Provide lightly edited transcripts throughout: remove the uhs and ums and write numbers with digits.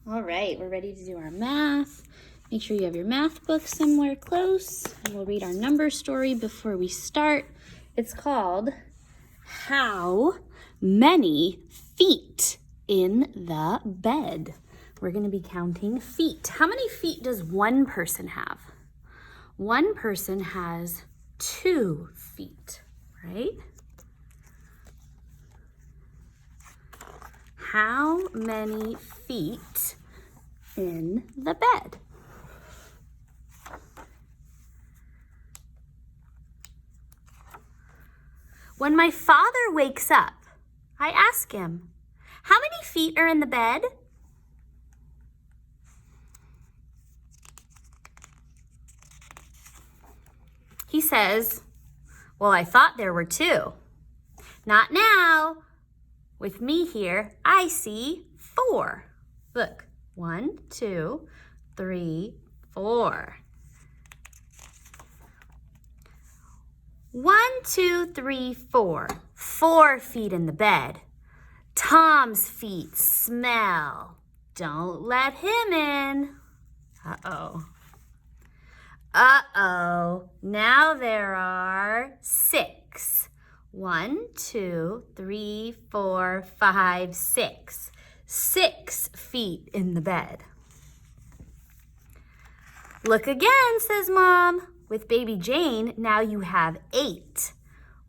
All right, we're ready to do our math. Make sure you have your math book somewhere close, and we'll read our number story before we start. It's called How Many Feet in the Bed? We're going to be counting feet. How many feet does one person have? One person has 2 feet, right? How many feet in the bed? When my father wakes up, I ask him, how many feet are in the bed? He says, well, I thought there were 2. Not now. With me here, I see 4. Look, 1, 2, 3, 4. 1, 2, 3, 4. 4 feet in the bed. Tom's feet smell. Don't let him in. Uh-oh. Uh-oh. Now there are 6. 1, 2, 3, 4, 5, 6. 6 feet in the bed. Look again, says Mom. With baby Jane, now you have 8.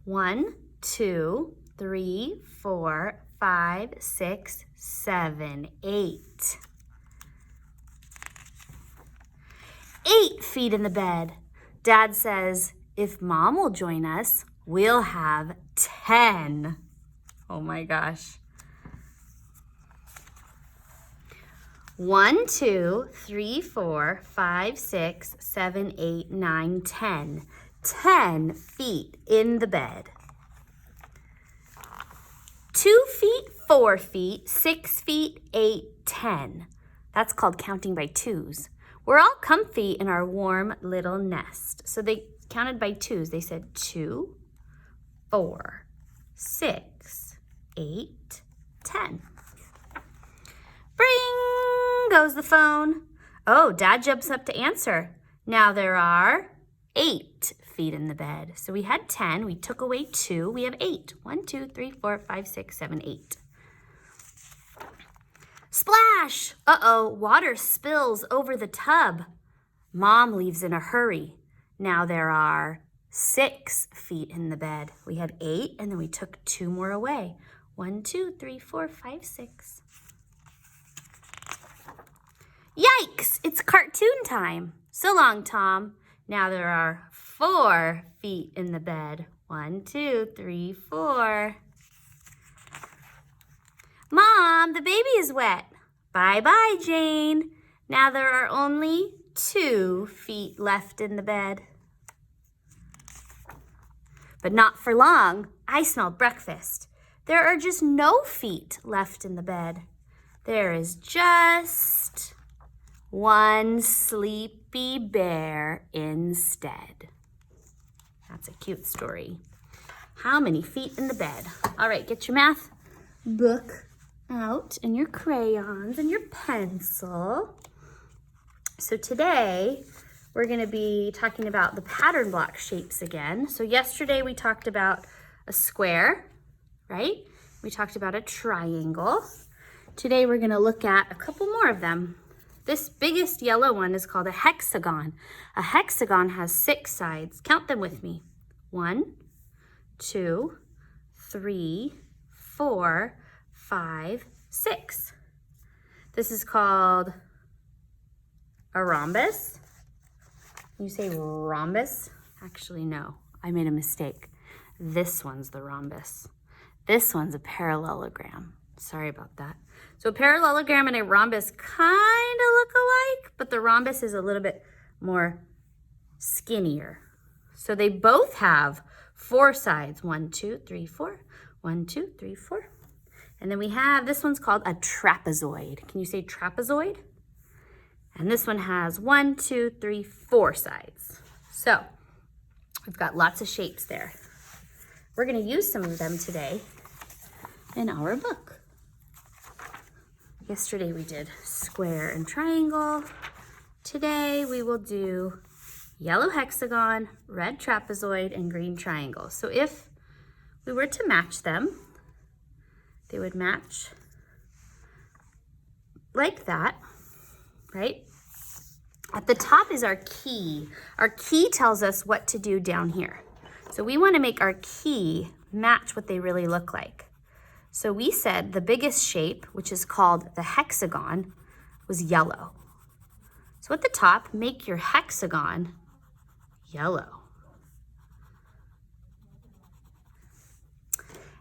1, 2, 3, 4, 5, 6, 7, 8. 8 feet in the bed. Dad says, if Mom will join us, we'll have 10. Oh my gosh. 1, 2, 3, 4, 5, 6, 7, 8, 9, 10. 10 feet in the bed. 2 feet, 4 feet, 6 feet, 8, 10. That's called counting by 2s. We're all comfy in our warm little nest. So they counted by 2s. They said 2, 4, 6, 8, 10. Bring goes the phone. Oh, Dad jumps up to answer. Now there are 8 feet in the bed. So we had 10. We took away 2. We have 8. 1, 2, 3, 4, 5, 6, 7, 8. Splash! Uh-oh, water spills over the tub. Mom leaves in a hurry. Now there are 6 feet in the bed. We had 8, and then we took 2 more away. 1, 2, 3, 4, 5, 6. Yikes! It's cartoon time. So long, Tom. Now there are 4 feet in the bed. 1, 2, 3, 4. Mom, the baby is wet. Bye-bye, Jane. Now there are only 2 feet left in the bed. But not for long. I smell breakfast. There are just no feet left in the bed. There is just one sleepy bear instead. That's a cute story. How many feet in the bed? All right, get your math book out and your crayons and your pencil. So today we're going to be talking about the pattern block shapes again. So yesterday we talked about a square, right? We talked about a triangle. Today we're going to look at a couple more of them. This biggest yellow one is called a hexagon. A hexagon has 6 sides. Count them with me. 1, 2, 3, 4, 5, 6. This is called a rhombus. You say rhombus? Actually, no. I made a mistake. This one's the rhombus. This one's a parallelogram. Sorry about that. So a parallelogram and a rhombus kind of look alike, but the rhombus is a little bit more skinnier. So they both have 4 sides. 1, 2, 3, 4. 1, 2, 3, 4. And then we have, this one's called a trapezoid. Can you say trapezoid? And this one has 1, 2, 3, 4 sides. So we've got lots of shapes there. We're going to use some of them today in our book. Yesterday we did square and triangle. Today we will do yellow hexagon, red trapezoid, and green triangle. So if we were to match them, they would match like that, right? At the top is our key. Our key tells us what to do down here. So we want to make our key match what they really look like. So we said the biggest shape, which is called the hexagon, was yellow. So at the top, make your hexagon yellow.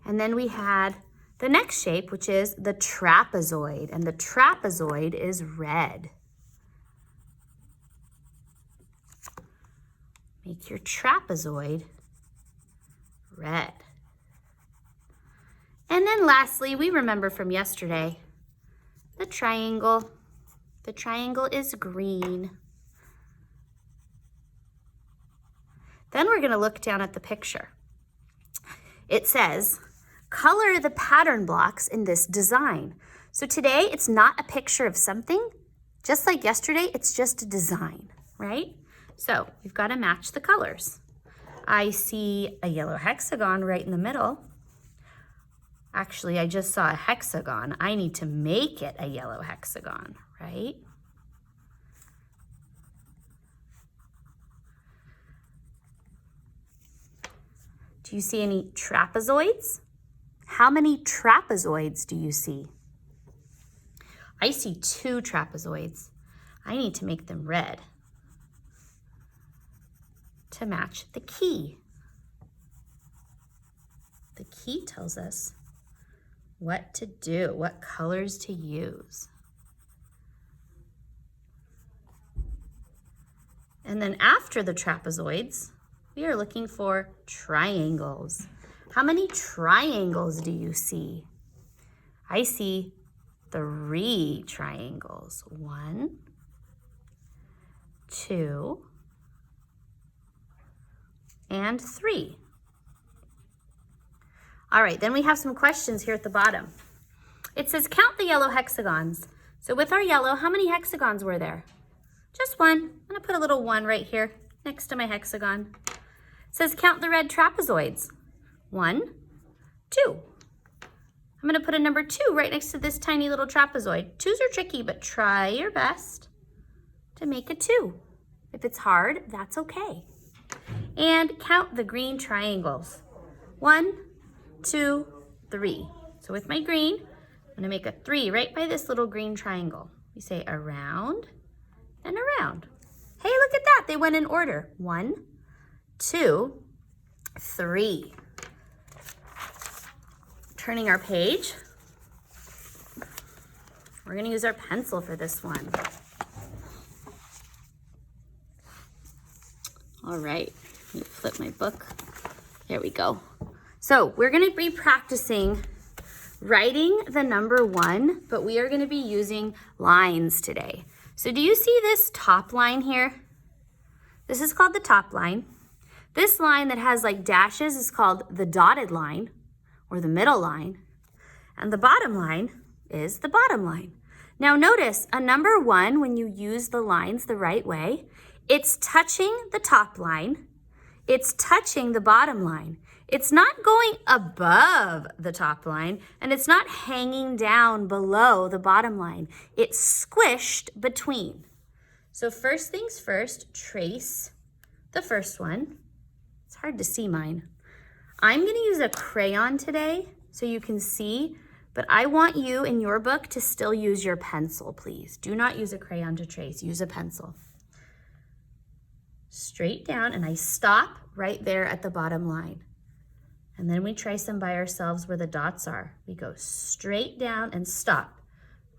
And then we had the next shape, which is the trapezoid, and the trapezoid is red. Make your trapezoid red. And then lastly, we remember from yesterday, the triangle. The triangle is green. Then we're going to look down at the picture. It says, color the pattern blocks in this design. So today, it's not a picture of something. Just like yesterday, it's just a design, right? So we've got to match the colors. I see a yellow hexagon right in the middle. Actually, I just saw a hexagon. I need to make it a yellow hexagon, right? Do you see any trapezoids? How many trapezoids do you see? I see 2 trapezoids. I need to make them red to match the key. The key tells us what to do, what colors to use. And then after the trapezoids, we are looking for triangles. How many triangles do you see? I see 3 triangles. 1, 2, and 3. All right, then we have some questions here at the bottom. It says count the yellow hexagons. So with our yellow, how many hexagons were there? Just 1. I'm gonna put a little 1 right here next to my hexagon. It says count the red trapezoids. 1, 2. I'm gonna put a number 2 right next to this tiny little trapezoid. 2s are tricky, but try your best to make a 2. If it's hard, that's okay. And count the green triangles. 1, 2, 3. So with my green, I'm gonna make a 3 right by this little green triangle. We say around and around. Hey, look at that, they went in order. 1, 2, 3. Turning our page. We're gonna use our pencil for this one. All right, let me flip my book. There we go. So we're gonna be practicing writing the number 1, but we are gonna be using lines today. So do you see this top line here? This is called the top line. This line that has like dashes is called the dotted line or the middle line. And the bottom line is the bottom line. Now notice a number 1, when you use the lines the right way, it's touching the top line. It's touching the bottom line. It's not going above the top line, and it's not hanging down below the bottom line. It's squished between. So first things first, trace the first one. It's hard to see mine. I'm going to use a crayon today so you can see, but I want you in your book to still use your pencil, please. Do not use a crayon to trace. Use a pencil. Straight down, and I stop right there at the bottom line. And then we trace them by ourselves where the dots are. We go straight down and stop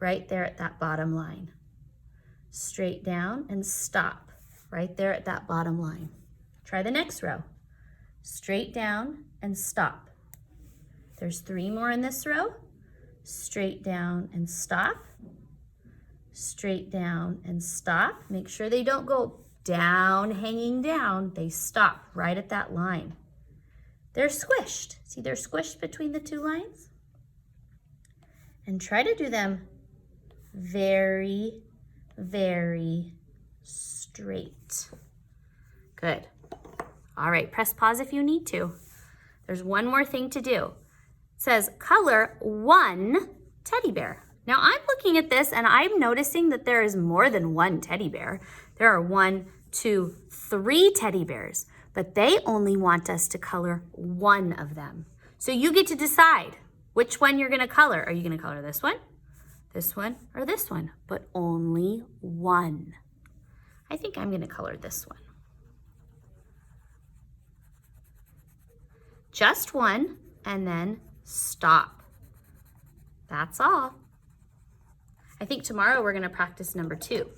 right there at that bottom line. Straight down and stop right there at that bottom line. Try the next row. Straight down and stop. There's 3 more in this row. Straight down and stop. Straight down and stop. Make sure they don't go down, hanging down. They stop right at that line. They're squished. See, they're squished between the 2 lines? And try to do them very, very straight. Good. All right, press pause if you need to. There's one more thing to do. It says color one teddy bear. Now I'm looking at this and I'm noticing that there is more than one teddy bear. There are 1, 2, 3 teddy bears, but they only want us to color one of them. So you get to decide which one you're gonna color. Are you gonna color this one, or this one? But only one. I think I'm gonna color this one. Just one, and then stop. That's all. I think tomorrow we're gonna practice number 2.